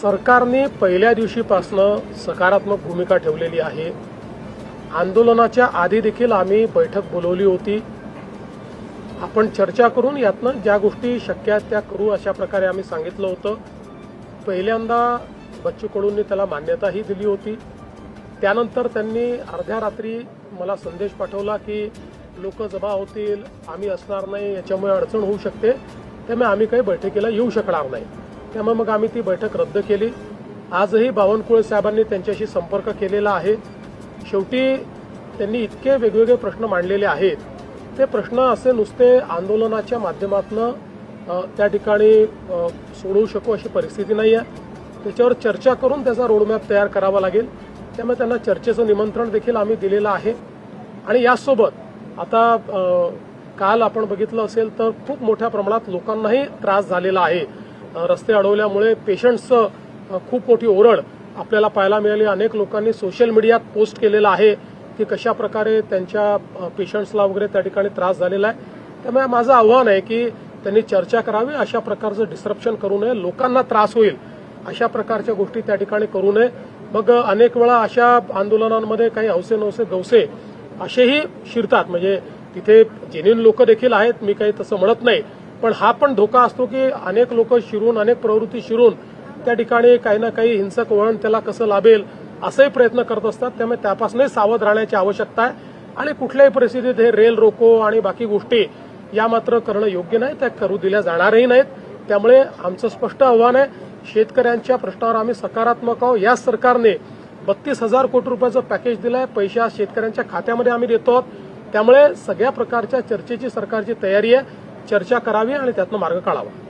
सरकारने पहिल्या दिवशीपासून सकारात्मक भूमिका ठेवलेली आहे। आंदोलनाच्या आधी देखील आम्ही बैठक बोलवली होती। आपण चर्चा करून यातनं ज्या गोष्टी शक्य आहेत त्या करू अशा प्रकारे आम्ही सांगितलं होतं। पहिल्यांदा बच्चू कडूंनी त्याला मान्यताही दिली होती। त्यानंतर त्यांनी अर्ध्या रात्री मला संदेश पाठवला की लोक जमा होतील, आम्ही असणार नाही, याच्यामुळे अडचण होऊ शकते, त्यामुळे आम्ही काही बैठकीला येऊ शकणार नाही। त्यामुळे मग आम्ही ती बैठक रद्द केली। आजही बावनकुळे साहेबांनी त्यांच्याशी संपर्क केलेला आहे। शेवटी त्यांनी इतके वेगवेगळे प्रश्न मांडलेले आहेत, ते प्रश्न असे नुसते आंदोलनाच्या माध्यमातून त्या ठिकाणी सोडवू शकू अशी परिस्थिती नाही आहे। त्याच्यावर चर्चा करून त्याचा रोडमॅप तयार करावा लागेल। त्यामुळे त्यांना चर्चेचं निमंत्रण देखील आम्ही दिलेलं आहे। आणि यासोबत आता काल आपण बघितलं असेल तर खूप मोठ्या प्रमाणात लोकांनाही त्रास झालेला आहे। रस्ते अडवल्यामुळे पेशंट्सचं खूप मोठी ओरड आपल्याला पाहायला मिळाली। अनेक लोकांनी सोशल मीडियात पोस्ट केलेलं आहे की कशा प्रकारे त्यांच्या पेशंट्सला वगैरे त्या ठिकाणी त्रास झालेला आहे। त्यामुळे माझं आव्हान आहे की त्यांनी चर्चा करावी, अशा प्रकारचं डिस्ट्रप्शन करू नये, लोकांना त्रास होईल अशा प्रकारच्या गोष्टी त्या ठिकाणी करू नये। मग अनेक वेळा अशा आंदोलनांमध्ये काही हौसे नवसे गवसे असेही शिरतात, म्हणजे तिथे जेन्युइन लोक देखील आहेत, मी काही तसं म्हणत नाही, पण हा पण धोका असतो की अनेक लोक शिरून, अनेक प्रवृत्ती शिरून त्या ठिकाणी काही ना काही हिंसक वळण त्याला कसं लाभेल असेही प्रयत्न करत असतात। त्यामुळे त्यापासूनही सावध राहण्याची आवश्यकता आहे। आणि कुठल्याही परिस्थितीत हे रेल रोको आणि बाकी गोष्टी या मात्र करणं योग्य नाही, त्या करू दिल्या जाणारही नाहीत। त्यामुळे आमचं स्पष्ट आव्हान आहे, शेतकऱ्यांच्या प्रश्नावर आम्ही सकारात्मक आहोत। या सरकारने 32,000 कोटी रुपयाचं पॅकेज दिलंय, पैसे आज शेतकऱ्यांच्या खात्यामध्ये आम्ही देतो आहोत। त्यामुळे सगळ्या प्रकारच्या चर्चेची सरकारची तयारी आहे। चर्चा करावी आणि त्यातनं मार्ग काढावा।